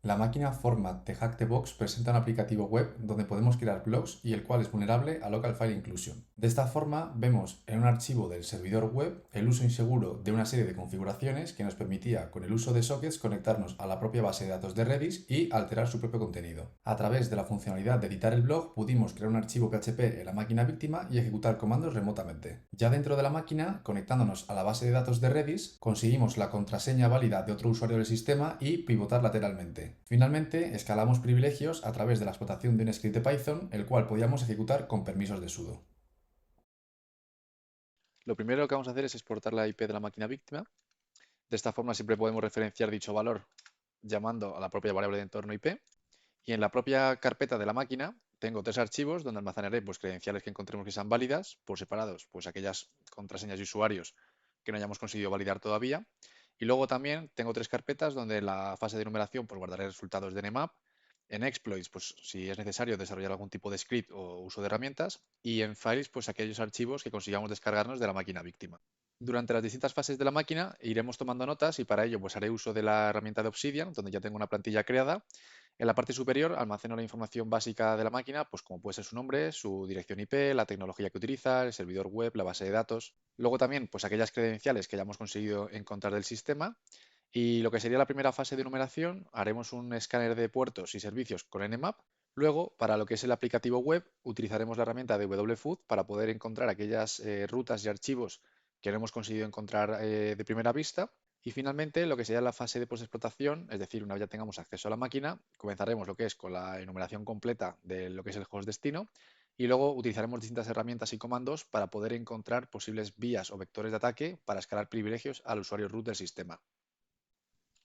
La máquina Format de Hackthebox presenta un aplicativo web donde podemos crear blogs y el cual es vulnerable a Local File Inclusion. De esta forma, vemos en un archivo del servidor web el uso inseguro de una serie de configuraciones que nos permitía, con el uso de sockets, conectarnos a la propia base de datos de Redis y alterar su propio contenido. A través de la funcionalidad de editar el blog, pudimos crear un archivo PHP en la máquina víctima y ejecutar comandos remotamente. Ya dentro de la máquina, conectándonos a la base de datos de Redis, conseguimos la contraseña válida de otro usuario del sistema y pivotar lateralmente. Finalmente, escalamos privilegios a través de la explotación de un script de Python, el cual podíamos ejecutar con permisos de sudo. Lo primero que vamos a hacer es exportar la IP de la máquina víctima. De esta forma siempre podemos referenciar dicho valor llamando a la propia variable de entorno IP. Y en la propia carpeta de la máquina tengo tres archivos donde almacenaré pues, credenciales que encontremos que sean válidas, por separados, pues aquellas contraseñas de usuarios que no hayamos conseguido validar todavía. Y luego también tengo tres carpetas donde en la fase de numeración pues, guardaré resultados de Nmap. En exploits, pues si es necesario desarrollar algún tipo de script o uso de herramientas. Y en files, pues aquellos archivos que consigamos descargarnos de la máquina víctima. Durante las distintas fases de la máquina iremos tomando notas y para ello pues haré uso de la herramienta de Obsidian, donde ya tengo una plantilla creada. En la parte superior almaceno la información básica de la máquina, pues como puede ser su nombre, su dirección IP, la tecnología que utiliza, el servidor web, la base de datos. Luego también, pues aquellas credenciales que hayamos conseguido encontrar del sistema. Y lo que sería la primera fase de numeración, haremos un escáner de puertos y servicios con Nmap. Luego, para lo que es el aplicativo web, utilizaremos la herramienta de wfood para poder encontrar aquellas rutas y archivos que no hemos conseguido encontrar de primera vista. Y finalmente, lo que sería la fase de postexplotación, es decir, una vez ya tengamos acceso a la máquina, comenzaremos lo que es con la enumeración completa de lo que es el host destino y luego utilizaremos distintas herramientas y comandos para poder encontrar posibles vías o vectores de ataque para escalar privilegios al usuario root del sistema.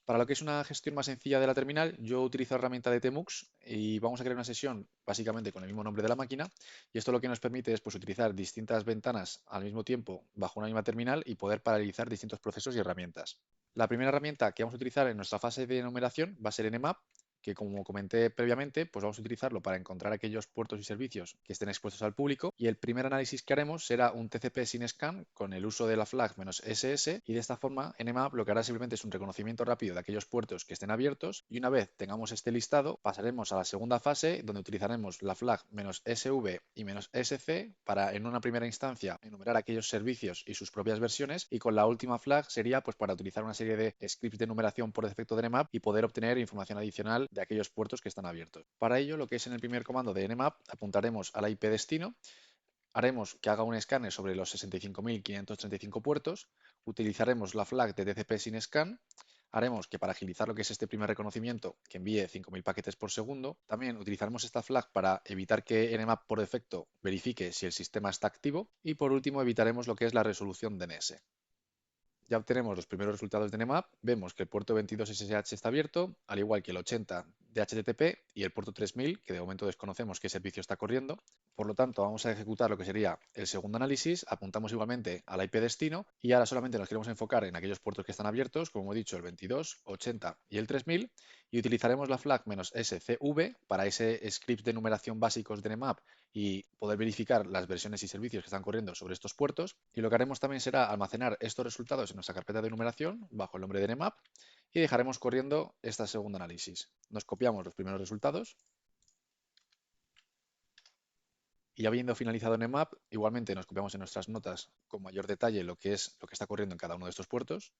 Para lo que es una gestión más sencilla de la terminal, yo utilizo la herramienta de Tmux y vamos a crear una sesión básicamente con el mismo nombre de la máquina y esto lo que nos permite es pues, utilizar distintas ventanas al mismo tiempo bajo una misma terminal y poder paralelizar distintos procesos y herramientas. La primera herramienta que vamos a utilizar en nuestra fase de enumeración va a ser Nmap, que como comenté previamente, pues vamos a utilizarlo para encontrar aquellos puertos y servicios que estén expuestos al público y el primer análisis que haremos será un TCP sin scan con el uso de la flag "-ss" y de esta forma Nmap lo que hará simplemente es un reconocimiento rápido de aquellos puertos que estén abiertos y una vez tengamos este listado pasaremos a la segunda fase donde utilizaremos la flag "-sv" y "-sc para en una primera instancia enumerar aquellos servicios y sus propias versiones y con la última flag sería pues para utilizar una serie de scripts de numeración por defecto de Nmap y poder obtener información adicional de aquellos puertos que están abiertos. Para ello, lo que es en el primer comando de Nmap, apuntaremos a la IP destino, haremos que haga un escáner sobre los 65.535 puertos, utilizaremos la flag de TCP sin scan, haremos que para agilizar lo que es este primer reconocimiento, que envíe 5.000 paquetes por segundo, también utilizaremos esta flag para evitar que Nmap por defecto verifique si el sistema está activo y por último evitaremos lo que es la resolución DNS. Ya obtenemos los primeros resultados de Nmap, vemos que el puerto 22 SSH está abierto, al igual que el 80 de HTTP y el puerto 3000, que de momento desconocemos qué servicio está corriendo. Por lo tanto, vamos a ejecutar lo que sería el segundo análisis, apuntamos igualmente a la IP destino y ahora solamente nos queremos enfocar en aquellos puertos que están abiertos, como he dicho, el 22, 80 y el 3000, y utilizaremos la flag "-scv para ese script de numeración básicos de Nmap y poder verificar las versiones y servicios que están corriendo sobre estos puertos. Y lo que haremos también será almacenar estos resultados en nuestra carpeta de numeración bajo el nombre de Nmap y dejaremos corriendo este segundo análisis. Nos copiamos los primeros resultados y habiendo finalizado Nmap, igualmente nos copiamos en nuestras notas con mayor detalle lo que es lo que está corriendo en cada uno de estos puertos.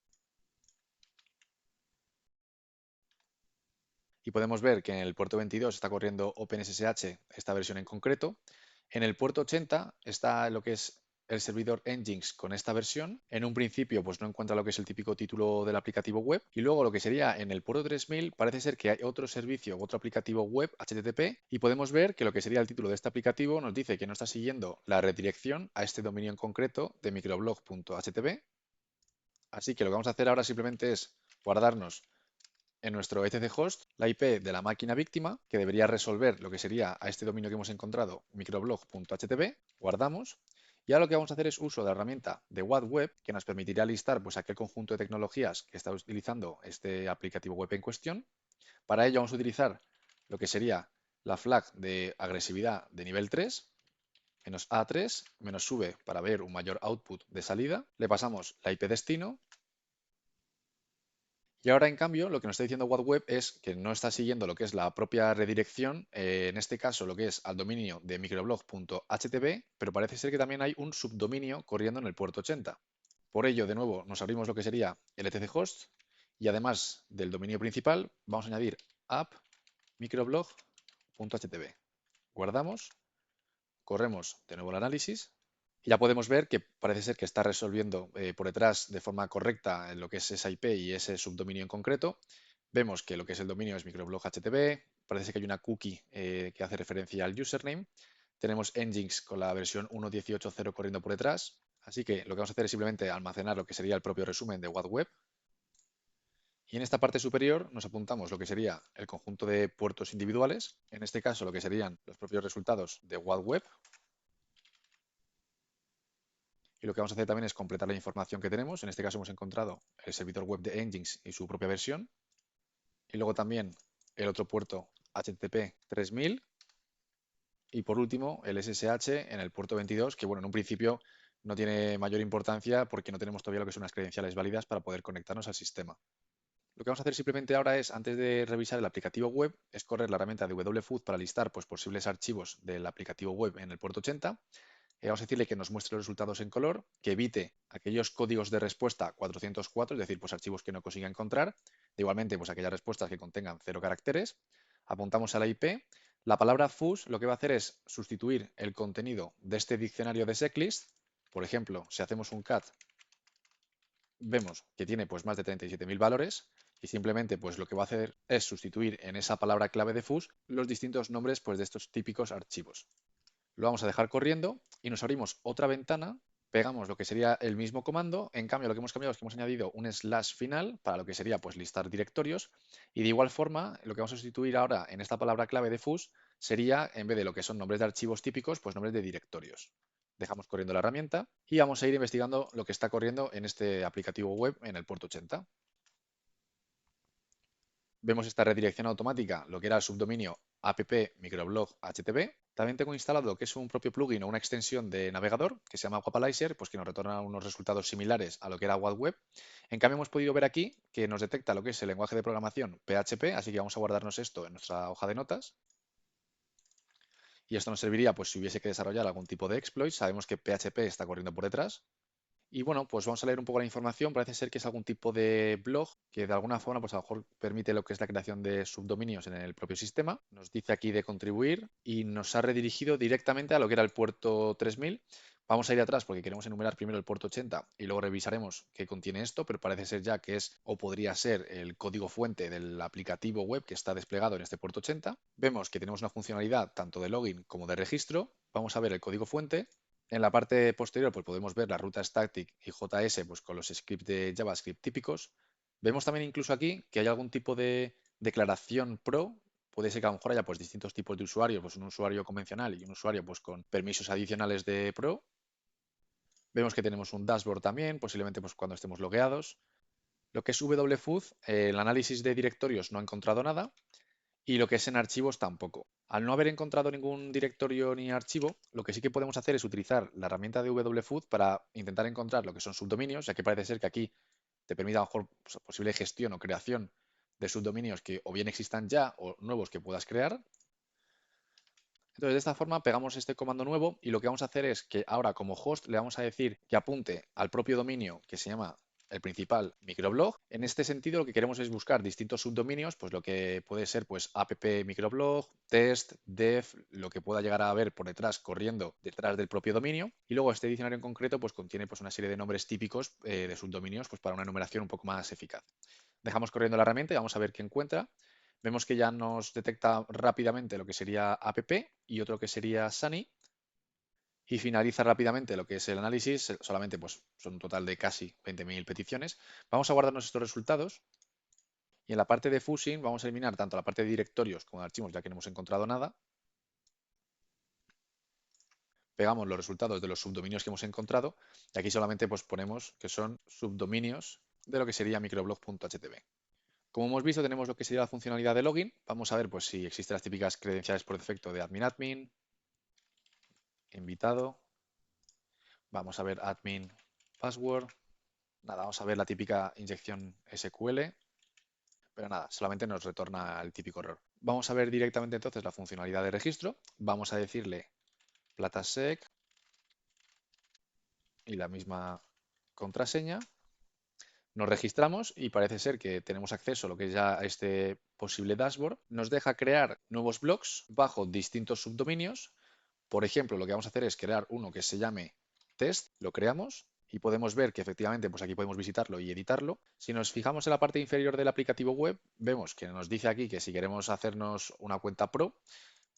Y podemos ver que en el puerto 22 está corriendo OpenSSH, esta versión en concreto. En el puerto 80 está lo que es el servidor Nginx con esta versión. En un principio pues no encuentra lo que es el típico título del aplicativo web. Y luego lo que sería en el puerto 3000 parece ser que hay otro servicio, otro aplicativo web HTTP. Y podemos ver que lo que sería el título de este aplicativo nos dice que no está siguiendo la redirección a este dominio en concreto de microblog.htp. Así que lo que vamos a hacer ahora simplemente es guardarnos en nuestro etc host la IP de la máquina víctima, que debería resolver lo que sería a este dominio que hemos encontrado, microblog.htp, guardamos, y ahora lo que vamos a hacer es uso de la herramienta de WhatWeb, que nos permitirá listar pues, aquel conjunto de tecnologías que está utilizando este aplicativo web en cuestión. Para ello vamos a utilizar lo que sería la flag de agresividad de nivel 3, "-a3", "-v" para ver un mayor output de salida. Le pasamos la IP destino Y ahora, en cambio, lo que nos está diciendo WhatWeb es que no está siguiendo lo que es la propia redirección, en este caso lo que es al dominio de microblog.htb, pero parece ser que también hay un subdominio corriendo en el puerto 80. Por ello, de nuevo, nos abrimos lo que sería el etc host y además del dominio principal, vamos a añadir app microblog.htb. Guardamos, corremos de nuevo el análisis y ya podemos ver que parece ser que está resolviendo por detrás de forma correcta en lo que es esa IP y ese subdominio en concreto. Vemos que lo que es el dominio es microblog.htb, parece que hay una cookie que hace referencia al username. Tenemos Nginx con la versión 1.18.0 corriendo por detrás. Así que lo que vamos a hacer es simplemente almacenar lo que sería el propio resumen de WhatWeb. Y en esta parte superior nos apuntamos lo que sería el conjunto de puertos individuales, en este caso lo que serían los propios resultados de WhatWeb. Y lo que vamos a hacer también es completar la información que tenemos. En este caso hemos encontrado el servidor web de Nginx y su propia versión. Y luego también el otro puerto HTTP 3000. Y por último el SSH en el puerto 22, que bueno, en un principio no tiene mayor importancia porque no tenemos todavía lo que son unas credenciales válidas para poder conectarnos al sistema. Lo que vamos a hacer simplemente ahora es, antes de revisar el aplicativo web, es correr la herramienta de wfood para listar pues, posibles archivos del aplicativo web en el puerto 80. Vamos a decirle que nos muestre los resultados en color, que evite aquellos códigos de respuesta 404, es decir, pues archivos que no consiga encontrar. Igualmente, pues aquellas respuestas que contengan 0 caracteres. Apuntamos a la IP. La palabra fus lo que va a hacer es sustituir el contenido de este diccionario de checklist. Por ejemplo, si hacemos un cat, vemos que tiene pues más de 37.000 valores y simplemente pues lo que va a hacer es sustituir en esa palabra clave de fus los distintos nombres pues de estos típicos archivos. Lo vamos a dejar corriendo y nos abrimos otra ventana, pegamos lo que sería el mismo comando, en cambio lo que hemos cambiado es que hemos añadido un slash final para lo que sería pues listar directorios y de igual forma lo que vamos a sustituir ahora en esta palabra clave de fus sería en vez de lo que son nombres de archivos típicos, pues nombres de directorios. Dejamos corriendo la herramienta y vamos a ir investigando lo que está corriendo en este aplicativo web en el puerto 80. Vemos esta redirección automática, lo que era el subdominio app microblog HTTP. También tengo instalado lo que es un propio plugin o una extensión de navegador que se llama Wapalizer, pues que nos retorna unos resultados similares a lo que era WhatWeb. En cambio, hemos podido ver aquí que nos detecta lo que es el lenguaje de programación PHP, así que vamos a guardarnos esto en nuestra hoja de notas. Y esto nos serviría pues si hubiese que desarrollar algún tipo de exploit. Sabemos que PHP está corriendo por detrás. Y bueno, pues vamos a leer un poco la información. Parece ser que es algún tipo de blog que de alguna forma, pues a lo mejor permite lo que es la creación de subdominios en el propio sistema. Nos dice aquí de contribuir y nos ha redirigido directamente a lo que era el puerto 3000. Vamos a ir atrás porque queremos enumerar primero el puerto 80 y luego revisaremos qué contiene esto, pero parece ser ya que es o podría ser el código fuente del aplicativo web que está desplegado en este puerto 80. Vemos que tenemos una funcionalidad tanto de login como de registro. Vamos a ver el código fuente. En la parte posterior pues podemos ver la ruta static y JS pues con los scripts de JavaScript típicos. Vemos también incluso aquí que hay algún tipo de declaración pro. Puede ser que a lo mejor haya pues distintos tipos de usuarios, pues un usuario convencional y un usuario pues con permisos adicionales de pro. Vemos que tenemos un dashboard también, posiblemente pues cuando estemos logueados. Lo que es wfood, el análisis de directorios no ha encontrado nada. Y lo que es en archivos tampoco. Al no haber encontrado ningún directorio ni archivo, lo que sí que podemos hacer es utilizar la herramienta de wfood para intentar encontrar lo que son subdominios, ya que parece ser que aquí te permite a lo mejor pues, posible gestión o creación de subdominios que o bien existan ya o nuevos que puedas crear. Entonces, de esta forma pegamos este comando nuevo y lo que vamos a hacer es que ahora como host le vamos a decir que apunte al propio dominio que se llama el principal microblog. En este sentido, lo que queremos es buscar distintos subdominios, pues lo que puede ser pues app microblog, test, dev, lo que pueda llegar a haber por detrás corriendo detrás del propio dominio. Y luego este diccionario en concreto pues contiene pues una serie de nombres típicos de subdominios pues para una enumeración un poco más eficaz. Dejamos corriendo la herramienta y vamos a ver qué encuentra. Vemos que ya nos detecta rápidamente lo que sería app y otro que sería Sunny. Y finaliza rápidamente lo que es el análisis, solamente pues son un total de casi 20.000 peticiones. Vamos a guardarnos estos resultados y en la parte de fusing vamos a eliminar tanto la parte de directorios como de archivos, ya que no hemos encontrado nada. Pegamos los resultados de los subdominios que hemos encontrado y aquí solamente pues ponemos que son subdominios de lo que sería microblog.htb. Como hemos visto, tenemos lo que sería la funcionalidad de login. Vamos a ver pues, si existen las típicas credenciales por defecto de admin, invitado. Vamos a ver admin password. Nada, vamos a ver la típica inyección SQL. pero nada, solamente nos retorna el típico error. Vamos a ver directamente entonces la funcionalidad de registro. Vamos a decirle platasec y la misma contraseña. Nos registramos y parece ser que tenemos acceso a lo que es ya este posible dashboard. Nos deja crear nuevos blogs bajo distintos subdominios. Por ejemplo, lo que vamos a hacer es crear uno que se llame test, lo creamos y podemos ver que efectivamente pues aquí podemos visitarlo y editarlo. Si nos fijamos en la parte inferior del aplicativo web, vemos que nos dice aquí que si queremos hacernos una cuenta pro,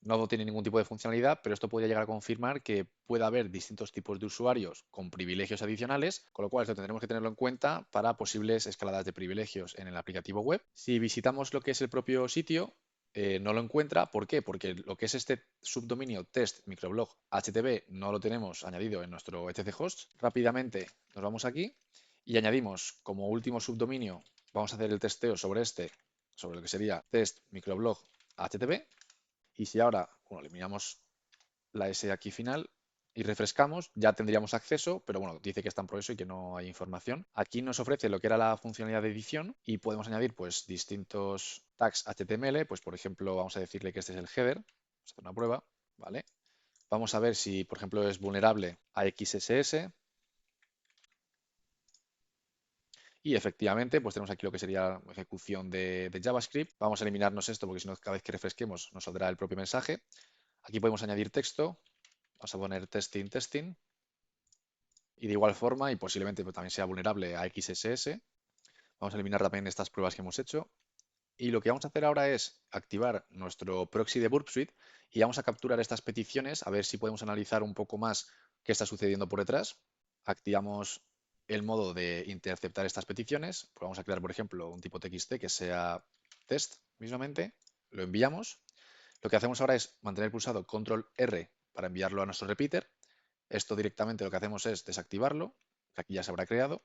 no tiene ningún tipo de funcionalidad, pero esto podría llegar a confirmar que puede haber distintos tipos de usuarios con privilegios adicionales, con lo cual esto tendremos que tenerlo en cuenta para posibles escaladas de privilegios en el aplicativo web. Si visitamos lo que es el propio sitio, no lo encuentra. ¿Por qué? Porque lo que es este subdominio test microblog HTTP no lo tenemos añadido en nuestro etc host. Rápidamente nos vamos aquí y añadimos como último subdominio, vamos a hacer el testeo sobre sobre lo que sería test microblog HTTP. Y si ahora, bueno, eliminamos la S aquí final y refrescamos, ya tendríamos acceso, pero bueno, dice que está en progreso y que no hay información. Aquí nos ofrece lo que era la funcionalidad de edición y podemos añadir pues distintos tags HTML, pues por ejemplo, vamos a decirle que este es el header, vamos a hacer una prueba, ¿vale? Vamos a ver si, por ejemplo, es vulnerable a XSS. Y efectivamente, pues tenemos aquí lo que sería ejecución de JavaScript. Vamos a eliminarnos esto porque si no, cada vez que refresquemos nos saldrá el propio mensaje. Aquí podemos añadir texto. Vamos a poner testing, testing. Y de igual forma, y posiblemente también sea vulnerable a XSS, vamos a eliminar también estas pruebas que hemos hecho. Y lo que vamos a hacer ahora es activar nuestro proxy de Burp Suite y vamos a capturar estas peticiones a ver si podemos analizar un poco más qué está sucediendo por detrás. Activamos el modo de interceptar estas peticiones. Pues vamos a crear, por ejemplo, un tipo TXT que sea test mismamente. Lo enviamos. Lo que hacemos ahora es mantener pulsado control R para enviarlo a nuestro repeater. Esto directamente lo que hacemos es desactivarlo, que aquí ya se habrá creado.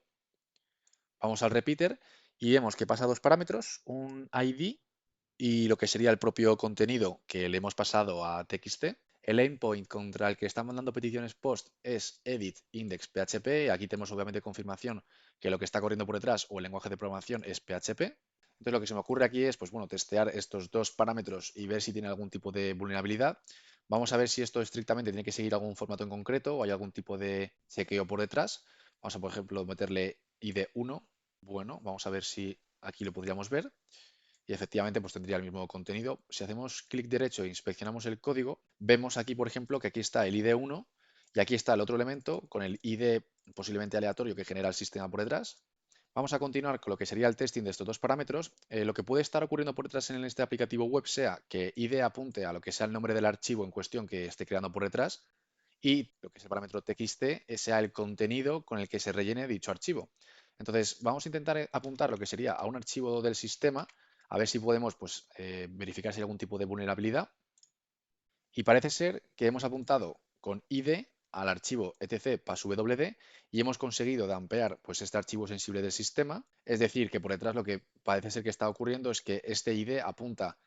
Vamos al repeater y vemos que pasa dos parámetros, un ID y lo que sería el propio contenido que le hemos pasado a TXT. El endpoint contra el que está mandando peticiones post es edit index PHP. Aquí tenemos obviamente confirmación que lo que está corriendo por detrás o el lenguaje de programación es PHP. Entonces lo que se me ocurre aquí es, pues bueno, testear estos dos parámetros y ver si tiene algún tipo de vulnerabilidad. Vamos a ver si esto estrictamente tiene que seguir algún formato en concreto o hay algún tipo de chequeo por detrás. Vamos a, por ejemplo, meterle ID1. Bueno, vamos a ver si aquí lo podríamos ver. Y efectivamente, pues tendría el mismo contenido. Si hacemos clic derecho e inspeccionamos el código, vemos aquí, por ejemplo, que aquí está el ID1 y aquí está el otro elemento con el ID posiblemente aleatorio que genera el sistema por detrás. Vamos a continuar con lo que sería el testing de estos dos parámetros. Lo que puede estar ocurriendo por detrás en este aplicativo web sea que ID apunte a lo que sea el nombre del archivo en cuestión que esté creando por detrás y lo que es el parámetro txt sea el contenido con el que se rellene dicho archivo. Entonces, vamos a intentar apuntar lo que sería a un archivo del sistema, a ver si podemos pues, verificar si hay algún tipo de vulnerabilidad. Y parece ser que hemos apuntado con ID al archivo etc passwd y hemos conseguido dampear pues, este archivo sensible del sistema. Es decir, que por detrás lo que parece ser que está ocurriendo es que este ID apunta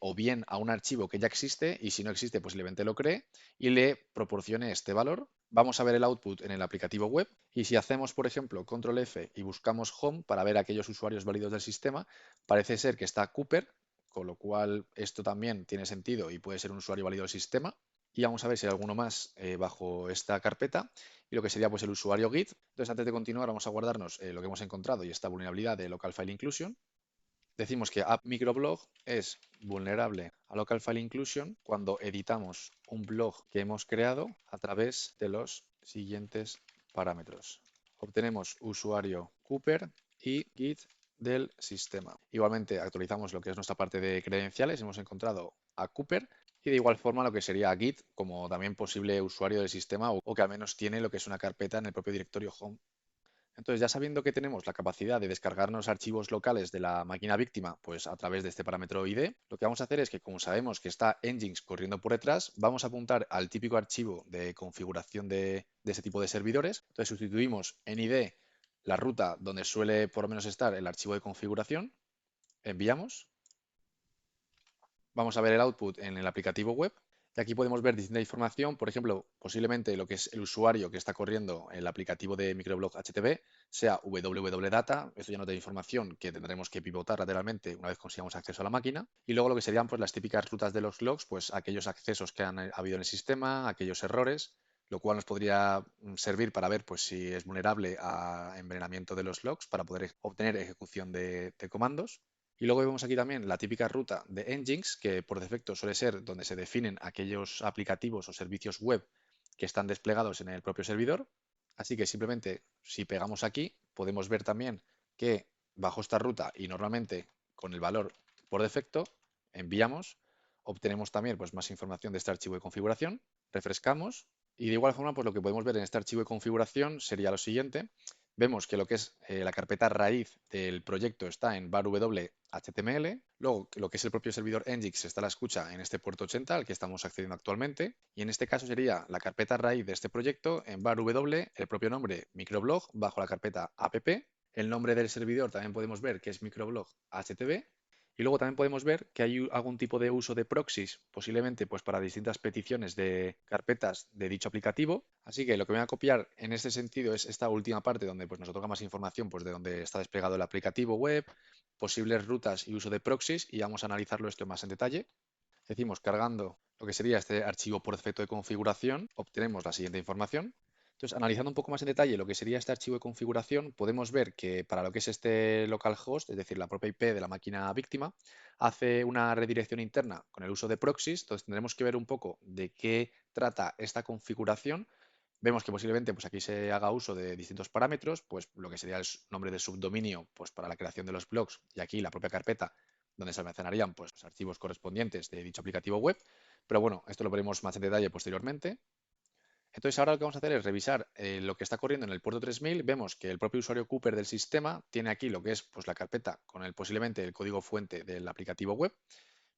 o bien a un archivo que ya existe y si no existe posiblemente lo cree y le proporcione este valor. Vamos a ver el output en el aplicativo web y si hacemos, por ejemplo, control F y buscamos home para ver aquellos usuarios válidos del sistema, parece ser que está Cooper, con lo cual esto también tiene sentido y puede ser un usuario válido del sistema. Y vamos a ver si hay alguno más bajo esta carpeta y lo que sería pues el usuario Git. Entonces, antes de continuar, vamos a guardarnos lo que hemos encontrado y esta vulnerabilidad de Local File Inclusion. Decimos que App Microblog es vulnerable a Local File Inclusion cuando editamos un blog que hemos creado a través de los siguientes parámetros. Obtenemos usuario Cooper y Git del sistema. Igualmente actualizamos lo que es nuestra parte de credenciales. Hemos encontrado a Cooper y de igual forma lo que sería a Git como también posible usuario del sistema o que al menos tiene lo que es una carpeta en el propio directorio home. Entonces, ya sabiendo que tenemos la capacidad de descargarnos archivos locales de la máquina víctima, pues a través de este parámetro ID, lo que vamos a hacer es que, como sabemos que está Nginx corriendo por detrás, vamos a apuntar al típico archivo de configuración de ese tipo de servidores. Entonces, sustituimos en ID la ruta donde suele por lo menos estar el archivo de configuración, enviamos. Vamos a ver el output en el aplicativo web. Y aquí podemos ver distinta información, por ejemplo, posiblemente lo que es el usuario que está corriendo el aplicativo de microblog HTTP sea www.data. Esto ya nos da información que tendremos que pivotar lateralmente una vez consigamos acceso a la máquina. Y luego lo que serían pues las típicas rutas de los logs, pues aquellos accesos que han habido en el sistema, aquellos errores, lo cual nos podría servir para ver pues si es vulnerable a envenenamiento de los logs para poder obtener ejecución de comandos. Y luego vemos aquí también la típica ruta de Nginx, que por defecto suele ser donde se definen aquellos aplicativos o servicios web que están desplegados en el propio servidor. Así que simplemente si pegamos aquí, podemos ver también que bajo esta ruta y normalmente con el valor por defecto, enviamos, obtenemos también pues, más información de este archivo de configuración, refrescamos y de igual forma pues, lo que podemos ver en este archivo de configuración sería lo siguiente. Vemos que lo que es la carpeta raíz del proyecto está en var.html. Luego, lo que es el propio servidor Nginx está a la escucha en este puerto 80 al que estamos accediendo actualmente. Y en este caso sería la carpeta raíz de este proyecto en var.w, el propio nombre microblog bajo la carpeta app. El nombre del servidor también podemos ver que es microblog HTTP. Y luego también podemos ver que hay algún tipo de uso de proxies, posiblemente pues para distintas peticiones de carpetas de dicho aplicativo. Así que lo que voy a copiar en este sentido es esta última parte donde pues, nos otorga más información pues, de dónde está desplegado el aplicativo web, posibles rutas y uso de proxies y vamos a analizarlo esto más en detalle. Decimos cargando lo que sería este archivo por defecto de configuración, obtenemos la siguiente información. Entonces, analizando un poco más en detalle lo que sería este archivo de configuración, podemos ver que para lo que es este localhost, es decir, la propia IP de la máquina víctima, hace una redirección interna con el uso de proxies. Entonces, tendremos que ver un poco de qué trata esta configuración. Vemos que posiblemente pues aquí se haga uso de distintos parámetros, pues lo que sería el nombre del subdominio pues para la creación de los blogs y aquí la propia carpeta donde se almacenarían pues, los archivos correspondientes de dicho aplicativo web. Pero bueno, esto lo veremos más en detalle posteriormente. Entonces ahora lo que vamos a hacer es revisar lo que está corriendo en el puerto 3000. Vemos que el propio usuario Cooper del sistema tiene aquí lo que es pues, la carpeta con posiblemente el código fuente del aplicativo web.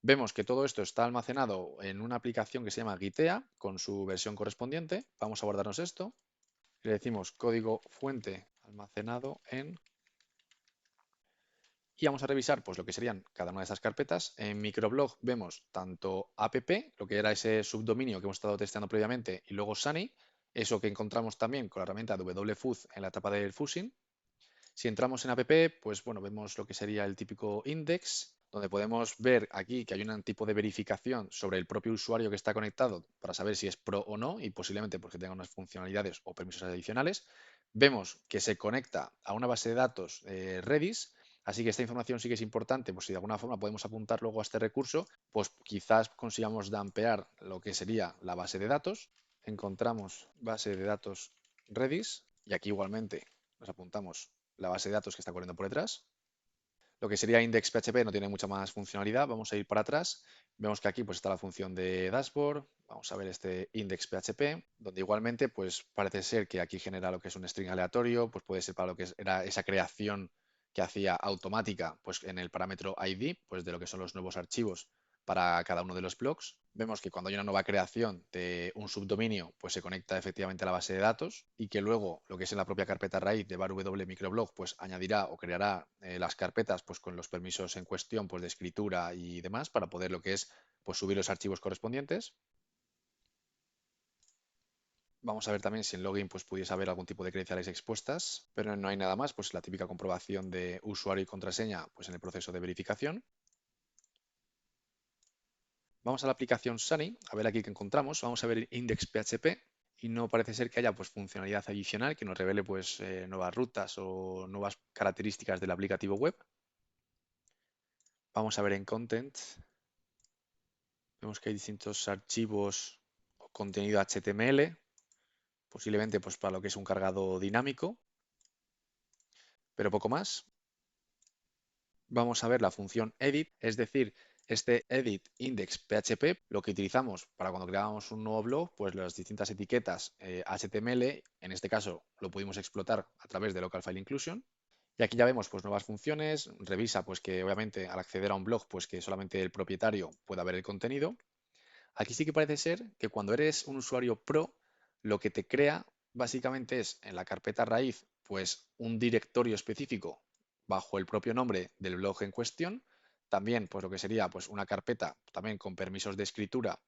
Vemos que todo esto está almacenado en una aplicación que se llama Gitea con su versión correspondiente. Vamos a guardarnos esto. Le decimos código fuente almacenado en y vamos a revisar pues, lo que serían cada una de esas carpetas. En microblog vemos tanto app, lo que era ese subdominio que hemos estado testeando previamente, y luego Sunny, eso que encontramos también con la herramienta de wfuzz en la etapa del fuzzing. Si entramos en app, pues bueno, vemos lo que sería el típico index, donde podemos ver aquí que hay un tipo de verificación sobre el propio usuario que está conectado para saber si es pro o no y posiblemente porque tenga unas funcionalidades o permisos adicionales. Vemos que se conecta a una base de datos Redis, así que esta información sí que es importante, pues si de alguna forma podemos apuntar luego a este recurso, pues quizás consigamos dampear lo que sería la base de datos. Encontramos base de datos Redis y aquí igualmente nos apuntamos la base de datos que está corriendo por detrás. Lo que sería index.php no tiene mucha más funcionalidad. Vamos a ir para atrás. Vemos que aquí pues, está la función de dashboard. Vamos a ver este index.php, donde igualmente pues, parece ser que aquí genera lo que es un string aleatorio, pues puede ser para lo que era esa creación que hacía automática pues, en el parámetro ID, pues de lo que son los nuevos archivos para cada uno de los blogs. Vemos que cuando hay una nueva creación de un subdominio, pues se conecta efectivamente a la base de datos y que luego lo que es en la propia carpeta raíz de var.w microblog, pues añadirá o creará las carpetas pues con los permisos en cuestión pues de escritura y demás para poder lo que es pues subir los archivos correspondientes. Vamos a ver también si en login pues pudiese haber algún tipo de credenciales expuestas, pero no hay nada más, pues la típica comprobación de usuario y contraseña pues en el proceso de verificación. Vamos a la aplicación Sunny, a ver aquí qué encontramos. Vamos a ver index.php y no parece ser que haya pues, funcionalidad adicional que nos revele pues, nuevas rutas o nuevas características del aplicativo web. Vamos a ver en Content. Vemos que hay distintos archivos o contenido HTML, posiblemente pues, para lo que es un cargado dinámico, pero poco más. Vamos a ver la función edit, es decir, este edit index PHP, lo que utilizamos para cuando creamos un nuevo blog, pues las distintas etiquetas HTML, en este caso lo pudimos explotar a través de Local File Inclusion. Y aquí ya vemos pues nuevas funciones, revisa pues que obviamente al acceder a un blog pues que solamente el propietario pueda ver el contenido. Aquí sí que parece ser que cuando eres un usuario pro, lo que te crea básicamente es en la carpeta raíz pues un directorio específico bajo el propio nombre del blog en cuestión. También pues lo que sería pues una carpeta también con permisos de escritura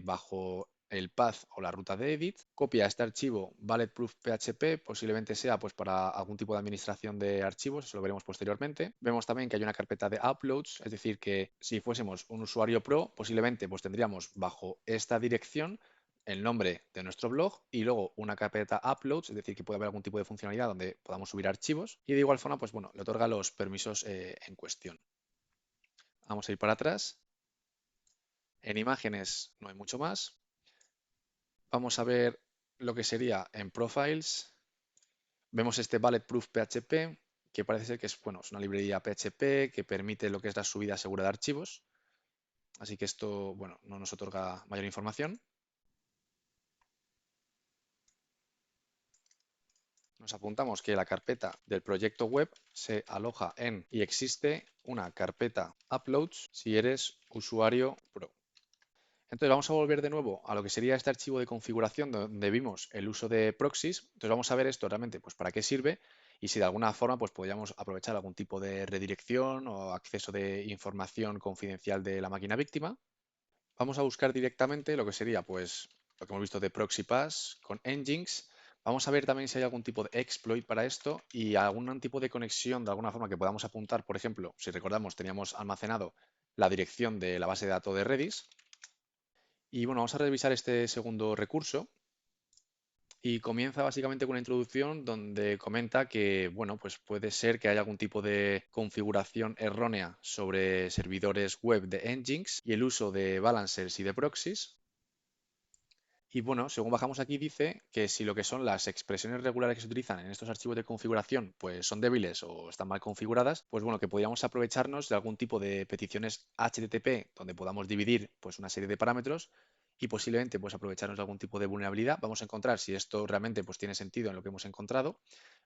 bajo el path o la ruta de edit, copia este archivo bulletproof PHP, posiblemente sea pues para algún tipo de administración de archivos, eso lo veremos posteriormente. Vemos también que hay una carpeta de uploads, es decir, que si fuésemos un usuario pro, posiblemente pues tendríamos bajo esta dirección el nombre de nuestro blog y luego una carpeta uploads, es decir, que puede haber algún tipo de funcionalidad donde podamos subir archivos y de igual forma, pues bueno, le otorga los permisos en cuestión. Vamos a ir para atrás. En imágenes no hay mucho más. Vamos a ver lo que sería en Profiles. Vemos este Bulletproof PHP, que parece ser que es, bueno, es una librería PHP que permite lo que es la subida segura de archivos. Así que esto, bueno, no nos otorga mayor información. Nos apuntamos que la carpeta del proyecto web se aloja en y existe una carpeta Uploads si eres usuario Pro. Entonces vamos a volver de nuevo a lo que sería este archivo de configuración donde vimos el uso de proxies. Entonces vamos a ver esto realmente, pues para qué sirve y si de alguna forma pues podríamos aprovechar algún tipo de redirección o acceso de información confidencial de la máquina víctima. Vamos a buscar directamente lo que sería pues lo que hemos visto de proxy pass con Nginx. Vamos a ver también si hay algún tipo de exploit para esto y algún tipo de conexión de alguna forma que podamos apuntar. Por ejemplo, si recordamos, teníamos almacenado la dirección de la base de datos de Redis. Y bueno, vamos a revisar este segundo recurso y comienza básicamente con una introducción donde comenta que, bueno, pues puede ser que haya algún tipo de configuración errónea sobre servidores web de Nginx y el uso de balancers y de proxies. Y bueno, según bajamos aquí dice que si lo que son las expresiones regulares que se utilizan en estos archivos de configuración pues son débiles o están mal configuradas, pues bueno, que podríamos aprovecharnos de algún tipo de peticiones HTTP donde podamos dividir pues una serie de parámetros y posiblemente pues aprovecharnos de algún tipo de vulnerabilidad. Vamos a encontrar si esto realmente pues tiene sentido en lo que hemos encontrado.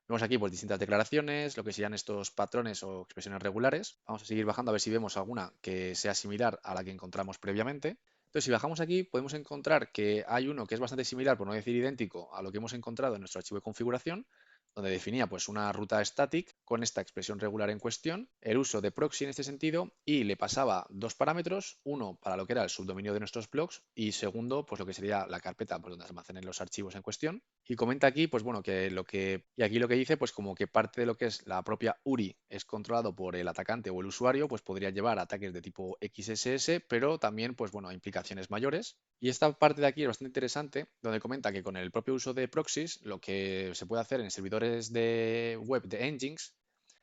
Vemos aquí pues distintas declaraciones, lo que serían estos patrones o expresiones regulares. Vamos a seguir bajando a ver si vemos alguna que sea similar a la que encontramos previamente. Entonces, si bajamos aquí, podemos encontrar que hay uno que es bastante similar, por no decir idéntico, a lo que hemos encontrado en nuestro archivo de configuración, donde definía pues una ruta static con esta expresión regular en cuestión, el uso de proxy en este sentido, y le pasaba dos parámetros, uno para lo que era el subdominio de nuestros blogs y segundo, pues lo que sería la carpeta por donde se almacenen los archivos en cuestión. Y comenta aquí, pues bueno, y aquí lo que dice, pues como que parte de lo que es la propia URI es controlado por el atacante o el usuario, pues podría llevar ataques de tipo XSS, pero también, pues bueno, implicaciones mayores. Y esta parte de aquí es bastante interesante, donde comenta que con el propio uso de proxies, lo que se puede hacer en servidores de web de Nginx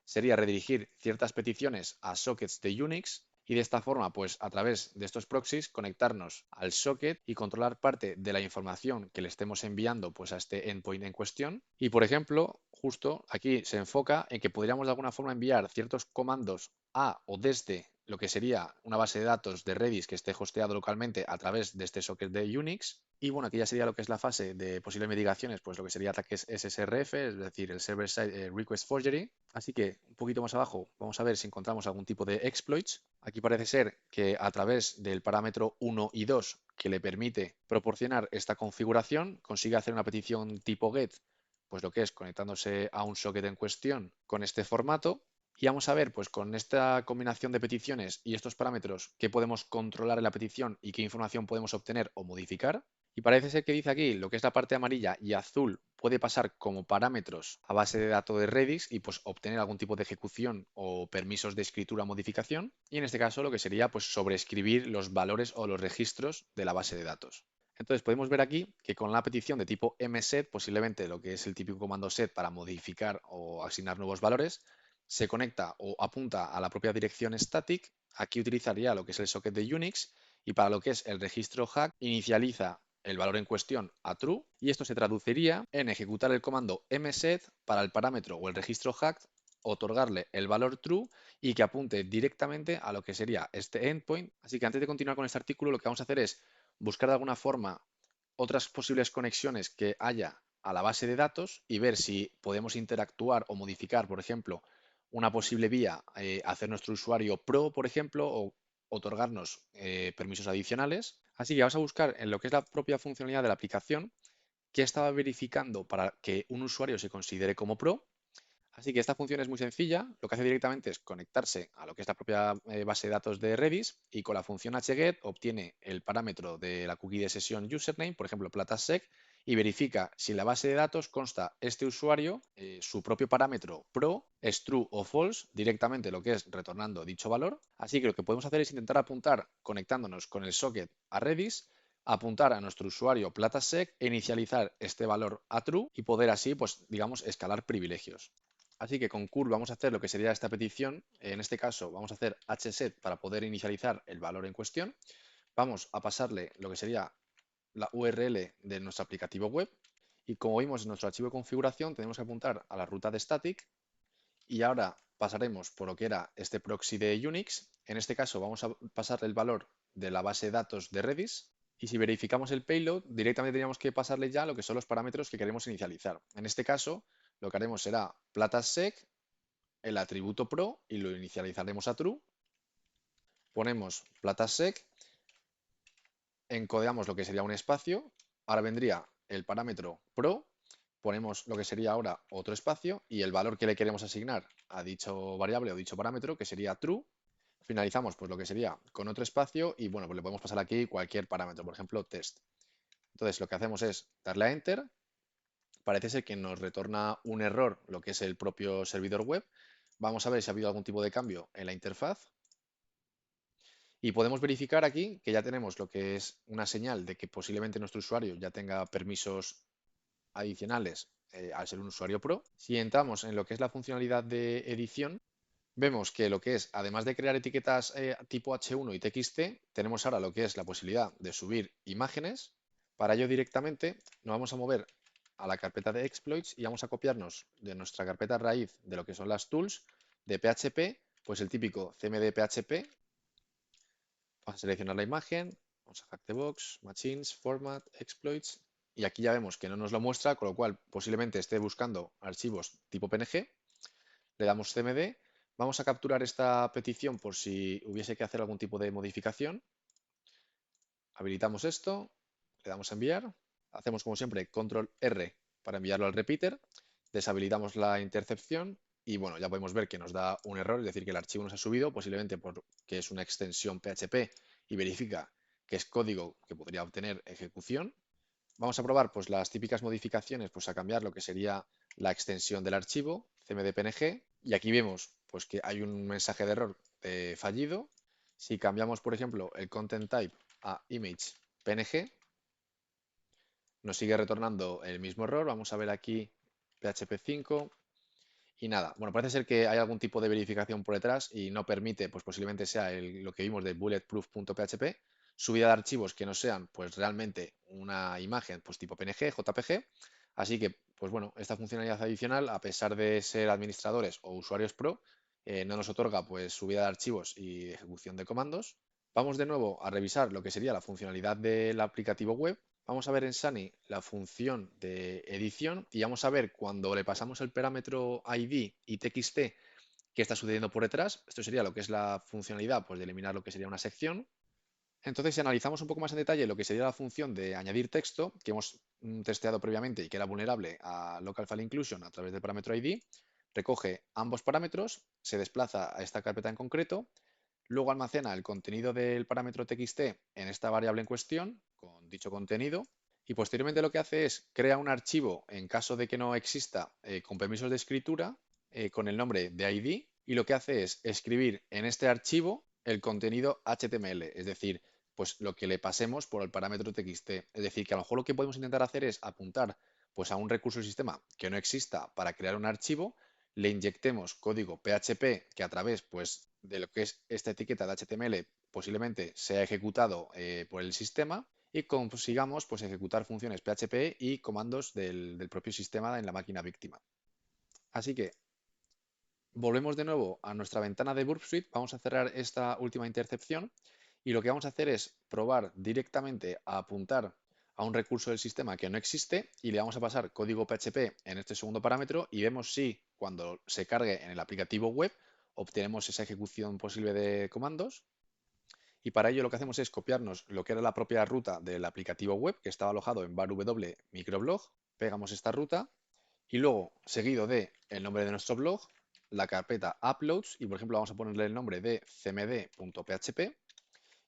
sería redirigir ciertas peticiones a sockets de Unix y de esta forma, pues a través de estos proxies, conectarnos al socket y controlar parte de la información que le estemos enviando pues a este endpoint en cuestión. Y por ejemplo, justo aquí se enfoca en que podríamos de alguna forma enviar ciertos comandos a o desde lo que sería una base de datos de Redis que esté hosteado localmente a través de este socket de Unix. Y bueno, aquí ya sería lo que es la fase de posibles mitigaciones, pues lo que sería ataques SSRF, es decir, el Server Side Request Forgery. Así que un poquito más abajo vamos a ver si encontramos algún tipo de exploits. Aquí parece ser que a través del parámetro 1 y 2 que le permite proporcionar esta configuración, consigue hacer una petición tipo GET, pues lo que es conectándose a un socket en cuestión con este formato. Y vamos a ver, pues con esta combinación de peticiones y estos parámetros, qué podemos controlar en la petición y qué información podemos obtener o modificar. Y parece ser que dice aquí lo que es la parte amarilla y azul puede pasar como parámetros a base de datos de Redis y pues obtener algún tipo de ejecución o permisos de escritura o modificación. Y en este caso lo que sería pues sobreescribir los valores o los registros de la base de datos. Entonces podemos ver aquí que con la petición de tipo mset, posiblemente lo que es el típico comando set para modificar o asignar nuevos valores, se conecta o apunta a la propia dirección static. Aquí utilizaría lo que es el socket de Unix y para lo que es el registro hack inicializa el valor en cuestión a true y esto se traduciría en ejecutar el comando mset para el parámetro o el registro hack, otorgarle el valor true y que apunte directamente a lo que sería este endpoint. Así que antes de continuar con este artículo lo que vamos a hacer es buscar de alguna forma otras posibles conexiones que haya a la base de datos y ver si podemos interactuar o modificar, por ejemplo, una posible vía, hacer nuestro usuario pro, por ejemplo, o otorgarnos permisos adicionales. Así que vamos a buscar en lo que es la propia funcionalidad de la aplicación qué estaba verificando para que un usuario se considere como pro. Así que esta función es muy sencilla, lo que hace directamente es conectarse a lo que es la propia base de datos de Redis y con la función hget obtiene el parámetro de la cookie de sesión username, por ejemplo platasec, y verifica si en la base de datos consta este usuario, su propio parámetro pro es true o false, directamente lo que es retornando dicho valor. Así que lo que podemos hacer es intentar apuntar conectándonos con el socket a Redis, apuntar a nuestro usuario platasec e inicializar este valor a true y poder así, pues digamos, escalar privilegios. Así que con curl vamos a hacer lo que sería esta petición. En este caso vamos a hacer hset para poder inicializar el valor en cuestión. Vamos a pasarle lo que sería la URL de nuestro aplicativo web. Y como vimos en nuestro archivo de configuración, tenemos que apuntar a la ruta de static. Y ahora pasaremos por lo que era este proxy de Unix. En este caso vamos a pasarle el valor de la base de datos de Redis. Y si verificamos el payload, directamente tendríamos que pasarle ya lo que son los parámetros que queremos inicializar. En este caso, lo que haremos será platasec, el atributo pro y lo inicializaremos a true. Ponemos platasec, encodeamos lo que sería un espacio. Ahora vendría el parámetro pro, ponemos lo que sería ahora otro espacio y el valor que le queremos asignar a dicho variable o dicho parámetro, que sería true. Finalizamos pues lo que sería con otro espacio y bueno, pues le podemos pasar aquí cualquier parámetro, por ejemplo test. Entonces lo que hacemos es darle a enter. Parece ser que nos retorna un error lo que es el propio servidor web. Vamos a ver si ha habido algún tipo de cambio en la interfaz. Y podemos verificar aquí que ya tenemos lo que es una señal de que posiblemente nuestro usuario ya tenga permisos adicionales al ser un usuario pro. Si entramos en lo que es la funcionalidad de edición, vemos que lo que es, además de crear etiquetas tipo H1 y TXT, tenemos ahora lo que es la posibilidad de subir imágenes. Para ello directamente nos vamos a mover a la carpeta de exploits y vamos a copiarnos de nuestra carpeta raíz de lo que son las tools de PHP, pues el típico CMD PHP. Vamos a seleccionar la imagen, vamos a Hackthebox, Machines, Format, Exploits, y aquí ya vemos que no nos lo muestra, con lo cual posiblemente esté buscando archivos tipo PNG. Le damos CMD, vamos a capturar esta petición por si hubiese que hacer algún tipo de modificación. Habilitamos esto, le damos a enviar, hacemos como siempre control R para enviarlo al repeater, deshabilitamos la intercepción y bueno, ya podemos ver que nos da un error, es decir, que el archivo nos ha subido, posiblemente porque es una extensión PHP y verifica que es código que podría obtener ejecución. Vamos a probar pues las típicas modificaciones, pues a cambiar lo que sería la extensión del archivo cmd.png y aquí vemos pues que hay un mensaje de error fallido. Si cambiamos, por ejemplo, el content type a image png, nos sigue retornando el mismo error. Vamos a ver aquí PHP 5 y nada. Bueno, parece ser que hay algún tipo de verificación por detrás y no permite, pues posiblemente sea lo que vimos de bulletproof.php, subida de archivos que no sean pues realmente una imagen pues tipo PNG, JPG. Así que, pues bueno, esta funcionalidad adicional, a pesar de ser administradores o usuarios pro, no nos otorga pues subida de archivos y ejecución de comandos. Vamos de nuevo a revisar lo que sería la funcionalidad del aplicativo web. Vamos a ver en Sunny la función de edición y vamos a ver cuando le pasamos el parámetro ID y TXT qué está sucediendo por detrás. Esto sería lo que es la funcionalidad pues, de eliminar lo que sería una sección. Entonces, si analizamos un poco más en detalle lo que sería la función de añadir texto, que hemos testeado previamente y que era vulnerable a Local File Inclusion a través del parámetro ID, recoge ambos parámetros, se desplaza a esta carpeta en concreto, luego almacena el contenido del parámetro txt en esta variable en cuestión, con dicho contenido, y posteriormente lo que hace es crea un archivo en caso de que no exista con permisos de escritura con el nombre de ID, y lo que hace es escribir en este archivo el contenido HTML, es decir, pues lo que le pasemos por el parámetro txt. Es decir, que a lo mejor lo que podemos intentar hacer es apuntar pues a un recurso del sistema que no exista para crear un archivo, le inyectemos código PHP que a través pues, de lo que es esta etiqueta de HTML posiblemente sea ejecutado por el sistema y consigamos pues, ejecutar funciones PHP y comandos del propio sistema en la máquina víctima. Así que volvemos de nuevo a nuestra ventana de Burp Suite, vamos a cerrar esta última intercepción y lo que vamos a hacer es probar directamente a apuntar a un recurso del sistema que no existe y le vamos a pasar código PHP en este segundo parámetro y vemos si cuando se cargue en el aplicativo web obtenemos esa ejecución posible de comandos. Y para ello lo que hacemos es copiarnos lo que era la propia ruta del aplicativo web que estaba alojado en var w microblog, pegamos esta ruta y luego seguido de el nombre de nuestro blog, la carpeta uploads y por ejemplo vamos a ponerle el nombre de cmd.php.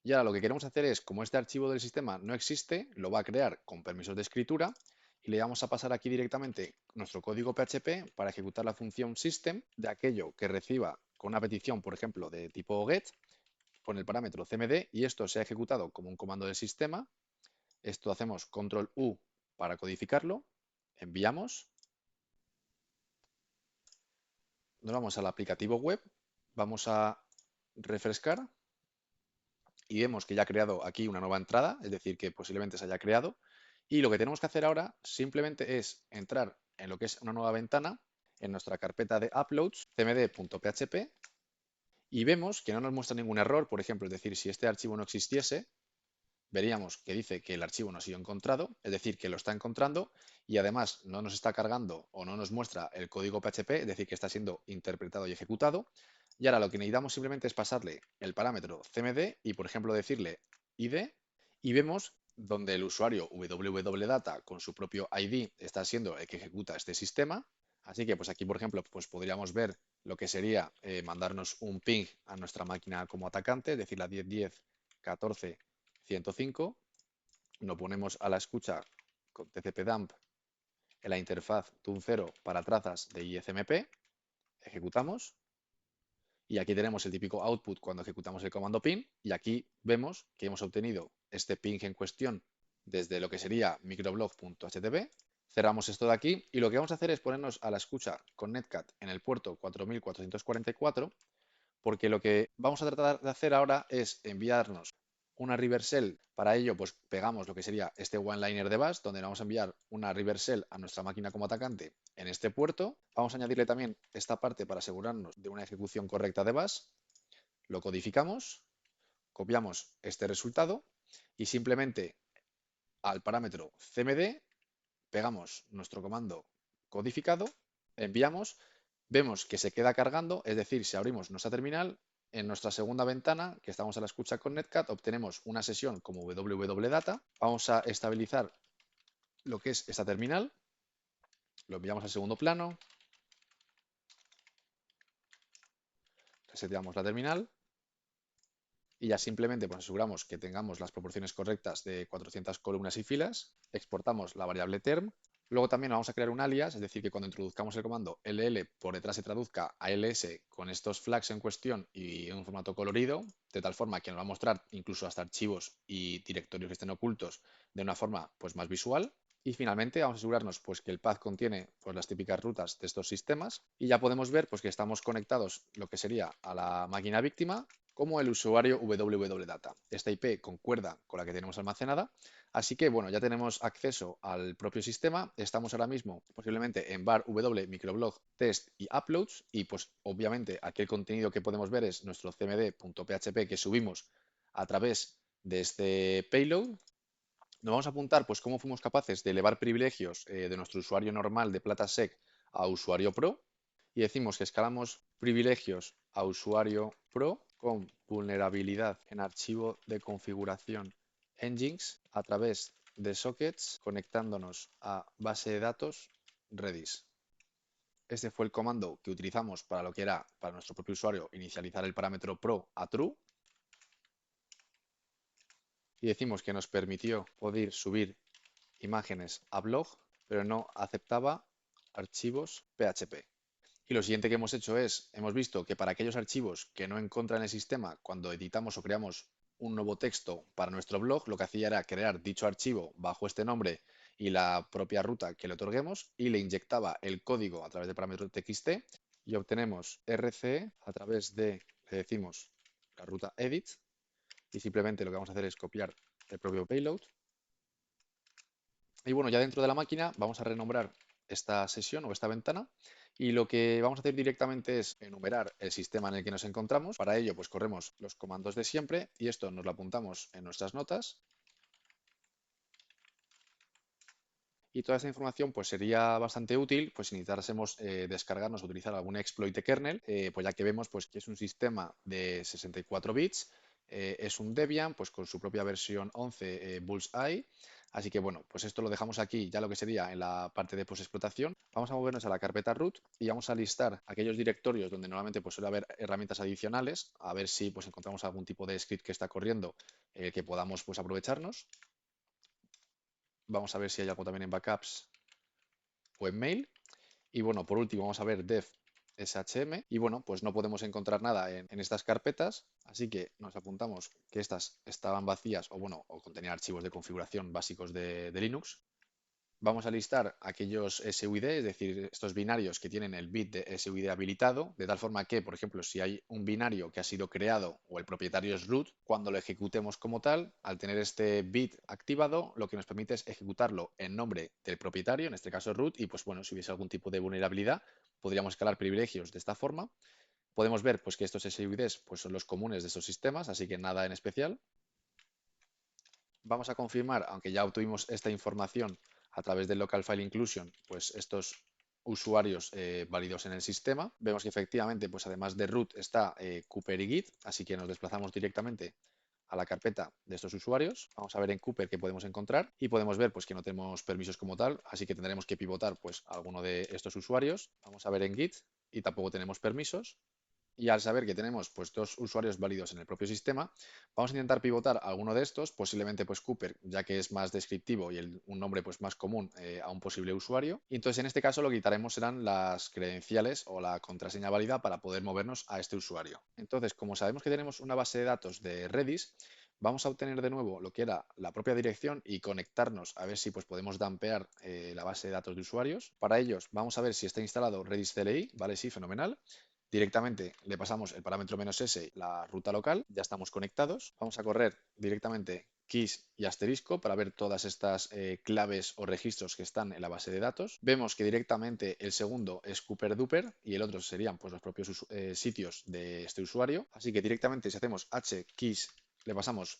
Y ahora lo que queremos hacer es, como este archivo del sistema no existe, lo va a crear con permisos de escritura y le vamos a pasar aquí directamente nuestro código PHP para ejecutar la función system de aquello que reciba con una petición, por ejemplo, de tipo get, con el parámetro cmd y esto se ha ejecutado como un comando del sistema. Esto hacemos control U para codificarlo, enviamos, nos vamos al aplicativo web, vamos a refrescar y vemos que ya ha creado aquí una nueva entrada, es decir, que posiblemente se haya creado. Y lo que tenemos que hacer ahora simplemente es entrar en lo que es una nueva ventana, en nuestra carpeta de uploads, cmd.php, y vemos que no nos muestra ningún error. Por ejemplo, es decir, si este archivo no existiese, veríamos que dice que el archivo no ha sido encontrado, es decir, que lo está encontrando y además no nos está cargando o no nos muestra el código PHP, es decir, que está siendo interpretado y ejecutado. Y ahora lo que necesitamos simplemente es pasarle el parámetro cmd y, por ejemplo, decirle id y vemos donde el usuario www.data con su propio ID está siendo el que ejecuta este sistema. Así que pues aquí, por ejemplo, pues podríamos ver lo que sería mandarnos un ping a nuestra máquina como atacante, es decir, la 10.10.14.105. Lo ponemos a la escucha con tcpdump en la interfaz tun0 para trazas de ISMP, ejecutamos y aquí tenemos el típico output cuando ejecutamos el comando ping y aquí vemos que hemos obtenido este ping en cuestión desde lo que sería microblog.html. Cerramos esto de aquí y lo que vamos a hacer es ponernos a la escucha con Netcat en el puerto 4444 porque lo que vamos a tratar de hacer ahora es enviarnos una reversal. Para ello, pues pegamos lo que sería este one-liner de bash, donde vamos a enviar una reversal a nuestra máquina como atacante en este puerto. Vamos a añadirle también esta parte para asegurarnos de una ejecución correcta de bash. Lo codificamos, copiamos este resultado y simplemente al parámetro cmd pegamos nuestro comando codificado, enviamos, vemos que se queda cargando, es decir, si abrimos nuestra terminal, en nuestra segunda ventana, que estamos a la escucha con Netcat, obtenemos una sesión como www.data. Vamos a estabilizar lo que es esta terminal, lo enviamos al segundo plano, reseteamos la terminal y ya simplemente pues, aseguramos que tengamos las proporciones correctas de 400 columnas y filas, exportamos la variable term. Luego también vamos a crear un alias, es decir, que cuando introduzcamos el comando ll por detrás se traduzca a ls con estos flags en cuestión y en un formato colorido, de tal forma que nos va a mostrar incluso hasta archivos y directorios que estén ocultos de una forma pues, más visual. Y finalmente vamos a asegurarnos pues, que el path contiene pues, las típicas rutas de estos sistemas y ya podemos ver pues, que estamos conectados lo que sería a la máquina víctima como el usuario www.data. Esta IP concuerda con la que tenemos almacenada, así que bueno, ya tenemos acceso al propio sistema. Estamos ahora mismo posiblemente en var w microblog test y uploads y pues obviamente aquí el contenido que podemos ver es nuestro cmd.php que subimos a través de este payload. Nos vamos a apuntar pues cómo fuimos capaces de elevar privilegios de nuestro usuario normal de PlataSec a usuario Pro y decimos que escalamos privilegios a usuario Pro con vulnerabilidad en archivo de configuración Nginx a través de sockets conectándonos a base de datos Redis. Este fue el comando que utilizamos para lo que era para nuestro propio usuario inicializar el parámetro Pro a True y decimos que nos permitió poder subir imágenes a blog, pero no aceptaba archivos PHP. Y lo siguiente que hemos hecho es, hemos visto que para aquellos archivos que no encuentran el sistema cuando editamos o creamos un nuevo texto para nuestro blog, lo que hacía era crear dicho archivo bajo este nombre y la propia ruta que le otorguemos y le inyectaba el código a través del parámetro txt y obtenemos RCE a través de, le decimos, la ruta edit y simplemente lo que vamos a hacer es copiar el propio payload. Y bueno, ya dentro de la máquina vamos a renombrar esta sesión o esta ventana y lo que vamos a hacer directamente es enumerar el sistema en el que nos encontramos. Para ello, pues corremos los comandos de siempre y esto nos lo apuntamos en nuestras notas. Y toda esta información pues sería bastante útil pues si necesitásemos descargarnos o utilizar algún exploit de kernel, pues ya que vemos pues que es un sistema de 64 bits, es un Debian pues con su propia versión 11 Bullseye. Así que bueno, pues esto lo dejamos aquí ya lo que sería en la parte de postexplotación. Vamos a movernos a la carpeta root y vamos a listar aquellos directorios donde normalmente pues suele haber herramientas adicionales, a ver si pues encontramos algún tipo de script que está corriendo que podamos pues aprovecharnos. Vamos a ver si hay algo también en backups o en mail. Y bueno, por último vamos a ver dev SHM y bueno, pues no podemos encontrar nada en estas carpetas, así que nos apuntamos que estas estaban vacías o bueno, o contenían archivos de configuración básicos de Linux. Vamos a listar aquellos SUID, es decir, estos binarios que tienen el bit de SUID habilitado, de tal forma que, por ejemplo, si hay un binario que ha sido creado o el propietario es root, cuando lo ejecutemos como tal, al tener este bit activado, lo que nos permite es ejecutarlo en nombre del propietario, en este caso root, y pues bueno, si hubiese algún tipo de vulnerabilidad, podríamos escalar privilegios de esta forma. Podemos ver pues, que estos SUIDs pues, son los comunes de estos sistemas, así que nada en especial. Vamos a confirmar, aunque ya obtuvimos esta información a través del local file inclusion, pues estos usuarios válidos en el sistema. Vemos que efectivamente, pues además de root está Cooper y Git, así que nos desplazamos directamente a la carpeta de estos usuarios. Vamos a ver en Cooper qué podemos encontrar y podemos ver pues que no tenemos permisos como tal, así que tendremos que pivotar pues alguno de estos usuarios. Vamos a ver en Git y tampoco tenemos permisos. Y al saber que tenemos pues, dos usuarios válidos en el propio sistema, vamos a intentar pivotar alguno de estos, posiblemente pues Cooper, ya que es más descriptivo y un nombre pues, más común a un posible usuario. Y entonces en este caso lo que quitaremos serán las credenciales o la contraseña válida para poder movernos a este usuario. Entonces, como sabemos que tenemos una base de datos de Redis, vamos a obtener de nuevo lo que era la propia dirección y conectarnos a ver si pues, podemos dampear la base de datos de usuarios. Para ellos vamos a ver si está instalado Redis CLI, ¿vale? Sí, fenomenal. Directamente le pasamos el parámetro "-s", la ruta local, ya estamos conectados. Vamos a correr directamente keys y asterisco para ver todas estas claves o registros que están en la base de datos. Vemos que directamente el segundo es Cooper Duper y el otro serían pues, los propios sitios de este usuario. Así que directamente si hacemos h keys le pasamos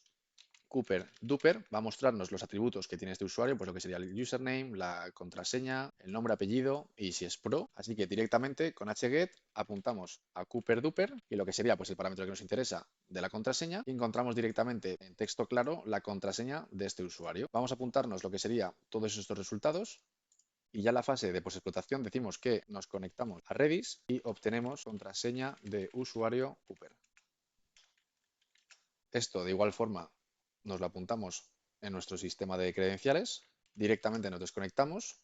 Cooper Duper, va a mostrarnos los atributos que tiene este usuario, pues lo que sería el username, la contraseña, el nombre, apellido y si es pro. Así que directamente con hget apuntamos a Cooper Duper y lo que sería pues el parámetro que nos interesa de la contraseña y encontramos directamente en texto claro la contraseña de este usuario. Vamos a apuntarnos lo que sería todos estos resultados. Y ya en la fase de postexplotación decimos que nos conectamos a Redis y obtenemos contraseña de usuario Cooper. Esto de igual forma nos lo apuntamos en nuestro sistema de credenciales, directamente nos desconectamos,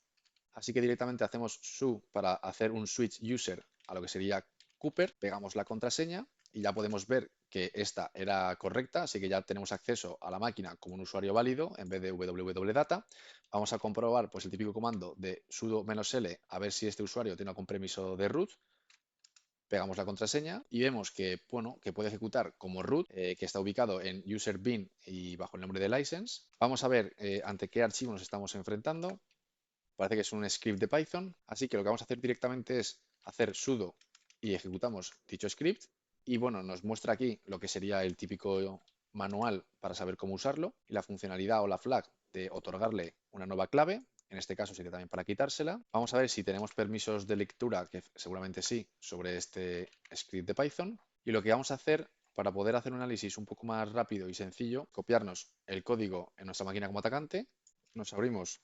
así que directamente hacemos su para hacer un switch user a lo que sería Cooper, pegamos la contraseña y ya podemos ver que esta era correcta, así que ya tenemos acceso a la máquina como un usuario válido en vez de www.data. Vamos a comprobar pues, el típico comando de sudo "-l a ver si este usuario tiene algún permiso de root. Pegamos la contraseña y vemos que, bueno, que puede ejecutar como root, que está ubicado en user bin y bajo el nombre de license. Vamos a ver ante qué archivo nos estamos enfrentando. Parece que es un script de Python, así que lo que vamos a hacer directamente es hacer sudo y ejecutamos dicho script. Y bueno, nos muestra aquí lo que sería el típico manual para saber cómo usarlo y la funcionalidad o la flag de otorgarle una nueva clave. En este caso sería también para quitársela. Vamos a ver si tenemos permisos de lectura, que seguramente sí, sobre este script de Python. Y lo que vamos a hacer para poder hacer un análisis un poco más rápido y sencillo, copiarnos el código en nuestra máquina como atacante, nos abrimos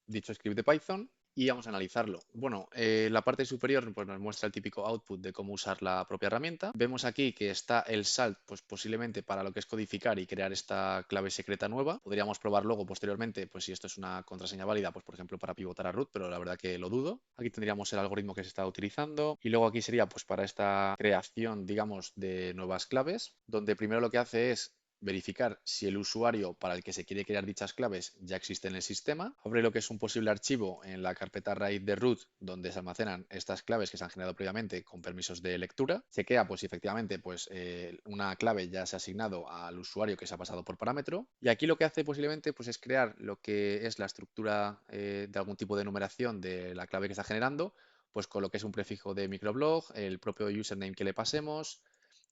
dicho script de Python y vamos a analizarlo. Bueno, la parte superior pues, nos muestra el típico output de cómo usar la propia herramienta. Vemos aquí que está el salt, pues posiblemente para lo que es codificar y crear esta clave secreta nueva. Podríamos probar luego posteriormente, pues si esto es una contraseña válida, pues por ejemplo para pivotar a root, pero la verdad que lo dudo. Aquí tendríamos el algoritmo que se está utilizando y luego aquí sería pues para esta creación, digamos, de nuevas claves, donde primero lo que hace es verificar si el usuario para el que se quiere crear dichas claves ya existe en el sistema, abre lo que es un posible archivo en la carpeta raíz de root donde se almacenan estas claves que se han generado previamente con permisos de lectura, chequea pues si efectivamente pues, una clave ya se ha asignado al usuario que se ha pasado por parámetro y aquí lo que hace posiblemente pues, es crear lo que es la estructura de algún tipo de numeración de la clave que está generando, pues con lo que es un prefijo de microblog, el propio username que le pasemos,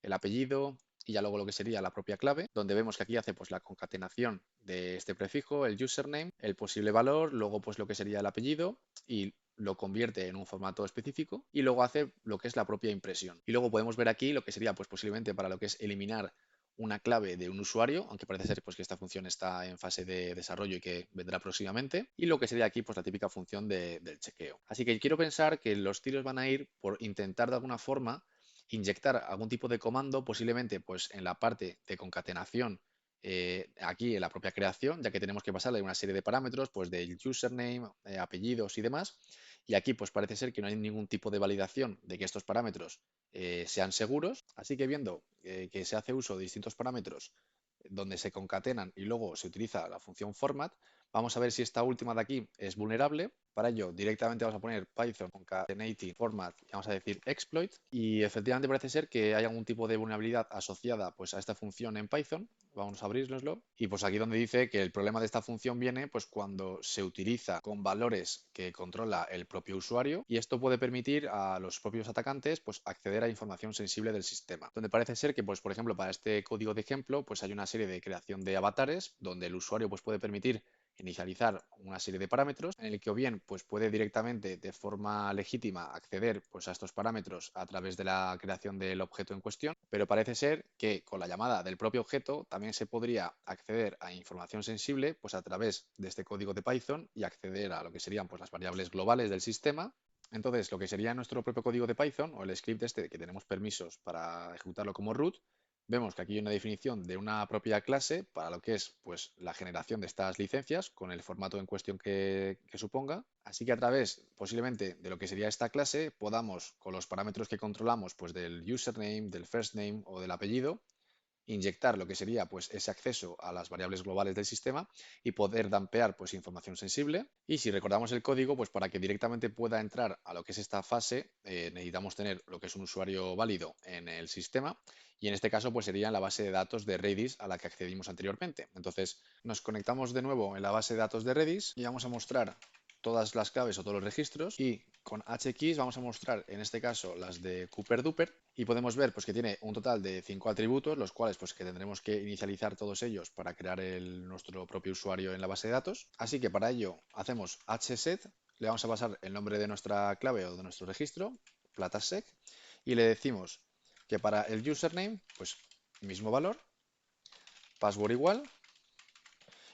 el apellido y ya luego lo que sería la propia clave, donde vemos que aquí hace pues la concatenación de este prefijo, el username, el posible valor, luego pues lo que sería el apellido y lo convierte en un formato específico y luego hace lo que es la propia impresión. Y luego podemos ver aquí lo que sería pues posiblemente para lo que es eliminar una clave de un usuario, aunque parece ser pues, que esta función está en fase de desarrollo y que vendrá próximamente, y lo que sería aquí pues, la típica función del chequeo. Así que quiero pensar que los tiros van a ir por intentar de alguna forma inyectar algún tipo de comando, posiblemente pues, en la parte de concatenación aquí en la propia creación, ya que tenemos que pasarle una serie de parámetros, pues del username, apellidos y demás. Y aquí pues parece ser que no hay ningún tipo de validación de que estos parámetros sean seguros. Así que viendo que se hace uso de distintos parámetros donde se concatenan y luego se utiliza la función format, vamos a ver si esta última de aquí es vulnerable. Para ello, directamente vamos a poner Python concatenating format y vamos a decir exploit. Y efectivamente parece ser que hay algún tipo de vulnerabilidad asociada pues, a esta función en Python. Vamos a abrirnoslo. Y pues aquí donde dice que el problema de esta función viene pues cuando se utiliza con valores que controla el propio usuario y esto puede permitir a los propios atacantes pues acceder a información sensible del sistema. Donde parece ser que pues por ejemplo para este código de ejemplo pues hay una serie de creación de avatares donde el usuario pues puede permitir inicializar una serie de parámetros en el que o bien pues puede directamente de forma legítima acceder pues a estos parámetros a través de la creación del objeto en cuestión, pero parece ser que con la llamada del propio objeto también se podría acceder a información sensible pues a través de este código de Python y acceder a lo que serían pues las variables globales del sistema. Entonces, lo que sería nuestro propio código de Python o el script este que tenemos permisos para ejecutarlo como root, vemos que aquí hay una definición de una propia clase para lo que es pues, la generación de estas licencias con el formato en cuestión que suponga. Así que a través posiblemente de lo que sería esta clase podamos, con los parámetros que controlamos pues, del username, del first name o del apellido, inyectar lo que sería pues, ese acceso a las variables globales del sistema y poder dampear pues, información sensible. Y si recordamos el código, pues para que directamente pueda entrar a lo que es esta fase, necesitamos tener lo que es un usuario válido en el sistema y en este caso pues sería en la base de datos de Redis a la que accedimos anteriormente. Entonces nos conectamos de nuevo en la base de datos de Redis y vamos a mostrar todas las claves o todos los registros y con hkeys vamos a mostrar en este caso las de Cooper Duper y podemos ver pues que tiene un total de 5 atributos, los cuales pues que tendremos que inicializar todos ellos para crear nuestro propio usuario en la base de datos. Así que para ello hacemos hset, le vamos a pasar el nombre de nuestra clave o de nuestro registro, platasec, y le decimos que para el username, pues mismo valor, password igual,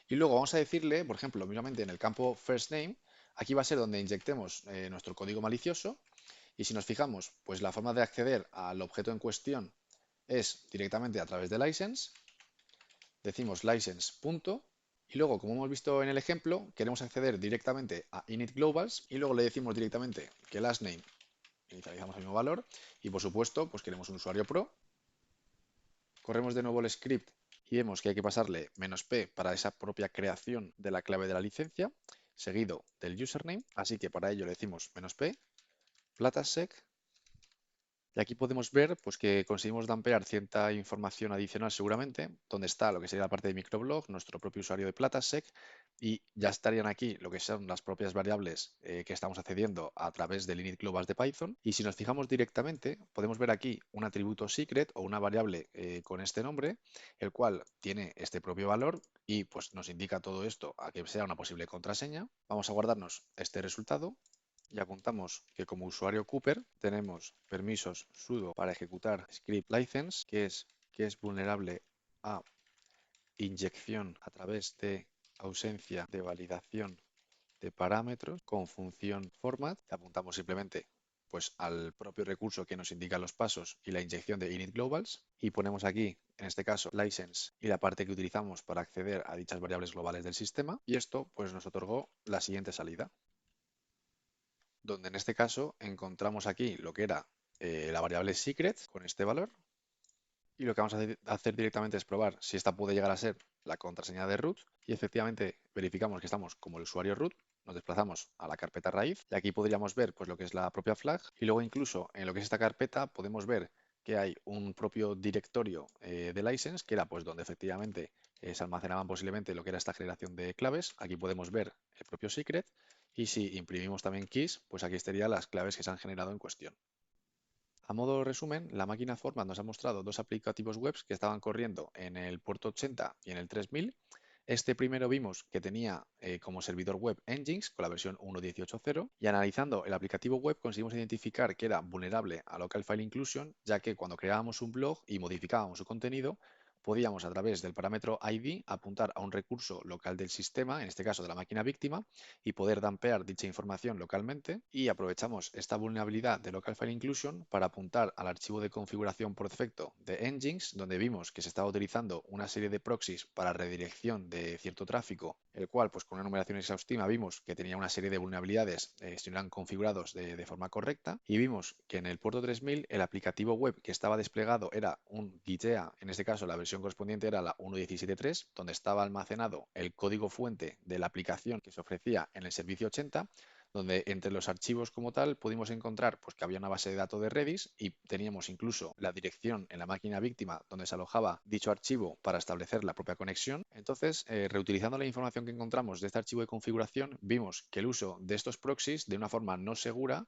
y luego vamos a decirle, por ejemplo, mismamente en el campo first name, aquí va a ser donde inyectemos nuestro código malicioso y si nos fijamos, pues la forma de acceder al objeto en cuestión es directamente a través de license, decimos license punto y luego, como hemos visto en el ejemplo, queremos acceder directamente a init globals y luego le decimos directamente que last name inicializamos el mismo valor y por supuesto, pues queremos un usuario pro. Corremos de nuevo el script y vemos que hay que pasarle "-p" para esa propia creación de la clave de la licencia, seguido del username. Así que para ello le decimos "-p", platasec. Y aquí podemos ver pues, que conseguimos dampear cierta información adicional seguramente, donde está lo que sería la parte de microblog, nuestro propio usuario de Platasec, y ya estarían aquí lo que son las propias variables que estamos accediendo a través del init globals de Python. Y si nos fijamos directamente, podemos ver aquí un atributo secret o una variable con este nombre, el cual tiene este propio valor y pues, nos indica todo esto a que sea una posible contraseña. Vamos a guardarnos este resultado y apuntamos que como usuario Cooper tenemos permisos sudo para ejecutar script license, que es vulnerable a inyección a través de ausencia de validación de parámetros con función format. Apuntamos simplemente pues al propio recurso que nos indica los pasos y la inyección de init globals y ponemos aquí, en este caso, license y la parte que utilizamos para acceder a dichas variables globales del sistema y esto pues nos otorgó la siguiente salida, donde en este caso encontramos aquí lo que era la variable secret con este valor y lo que vamos a hacer directamente es probar si esta puede llegar a ser la contraseña de root y efectivamente verificamos que estamos como el usuario root, nos desplazamos a la carpeta raíz y aquí podríamos ver pues lo que es la propia flag y luego incluso en lo que es esta carpeta podemos ver que hay un propio directorio de license que era pues donde efectivamente se almacenaban posiblemente lo que era esta generación de claves. Aquí podemos ver el propio secret y si imprimimos también keys, pues aquí estarían las claves que se han generado en cuestión. A modo de resumen, la máquina Format nos ha mostrado dos aplicativos web que estaban corriendo en el puerto 80 y en el 3000. Este primero vimos que tenía como servidor web Nginx con la versión 1.18.0 y analizando el aplicativo web conseguimos identificar que era vulnerable a Local File Inclusion, ya que cuando creábamos un blog y modificábamos su contenido, podíamos a través del parámetro ID apuntar a un recurso local del sistema, en este caso de la máquina víctima, y poder dampear dicha información localmente. Y aprovechamos esta vulnerabilidad de Local File Inclusion para apuntar al archivo de configuración por defecto de Nginx, donde vimos que se estaba utilizando una serie de proxies para redirección de cierto tráfico, el cual, pues con una numeración exhaustiva, vimos que tenía una serie de vulnerabilidades si no eran configurados de forma correcta. Y vimos que en el puerto 3000 el aplicativo web que estaba desplegado era un GitEA, en este caso la versión correspondiente era la 1.17.3, donde estaba almacenado el código fuente de la aplicación que se ofrecía en el servicio 80, donde entre los archivos como tal pudimos encontrar pues, que había una base de datos de Redis y teníamos incluso la dirección en la máquina víctima donde se alojaba dicho archivo para establecer la propia conexión. Entonces, reutilizando la información que encontramos de este archivo de configuración, vimos que el uso de estos proxies de una forma no segura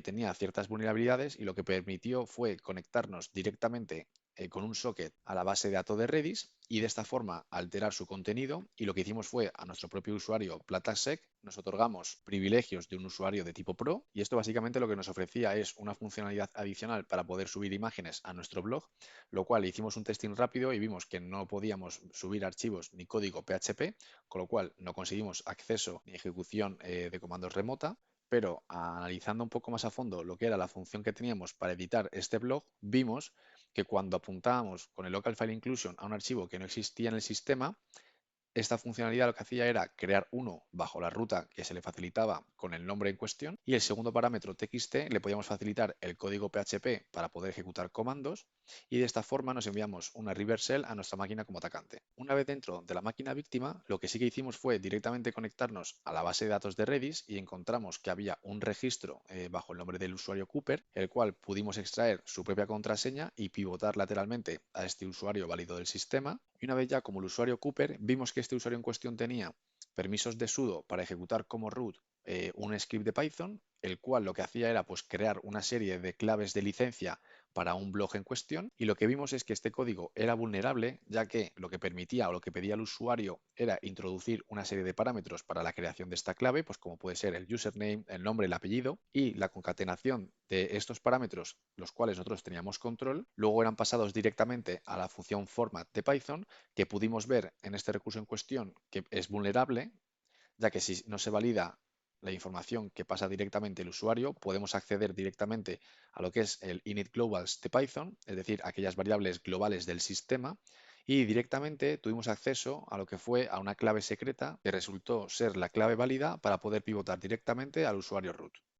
tenía ciertas vulnerabilidades y lo que permitió fue conectarnos directamente con un socket a la base de datos de Redis y de esta forma alterar su contenido. Y lo que hicimos fue a nuestro propio usuario PlataSec nos otorgamos privilegios de un usuario de tipo Pro, y esto básicamente lo que nos ofrecía es una funcionalidad adicional para poder subir imágenes a nuestro blog, lo cual hicimos un testing rápido y vimos que no podíamos subir archivos ni código PHP, con lo cual no conseguimos acceso ni ejecución de comandos remota. Pero analizando un poco más a fondo lo que era la función que teníamos para editar este blog, vimos que cuando apuntábamos con el Local File Inclusion a un archivo que no existía en el sistema, esta funcionalidad lo que hacía era crear uno bajo la ruta que se le facilitaba con el nombre en cuestión, y el segundo parámetro txt le podíamos facilitar el código PHP para poder ejecutar comandos, y de esta forma nos enviamos una reverse shell a nuestra máquina como atacante. Una vez dentro de la máquina víctima, lo que sí que hicimos fue directamente conectarnos a la base de datos de Redis y encontramos que había un registro bajo el nombre del usuario Cooper, el cual pudimos extraer su propia contraseña y pivotar lateralmente a este usuario válido del sistema. Y una vez ya como el usuario Cooper, vimos que este usuario en cuestión tenía permisos de sudo para ejecutar como root un script de Python, el cual lo que hacía era pues crear una serie de claves de licencia para un blog en cuestión, y lo que vimos es que este código era vulnerable, ya que lo que permitía o lo que pedía el usuario era introducir una serie de parámetros para la creación de esta clave, pues como puede ser el username, el nombre, el apellido, y la concatenación de estos parámetros, los cuales nosotros teníamos control, luego eran pasados directamente a la función format de Python, que pudimos ver en este recurso en cuestión que es vulnerable, ya que si no se valida la información que pasa directamente el usuario, podemos acceder directamente a lo que es el init globals de Python, es decir, aquellas variables globales del sistema, y directamente tuvimos acceso a lo que fue a una clave secreta que resultó ser la clave válida para poder pivotar directamente al usuario root.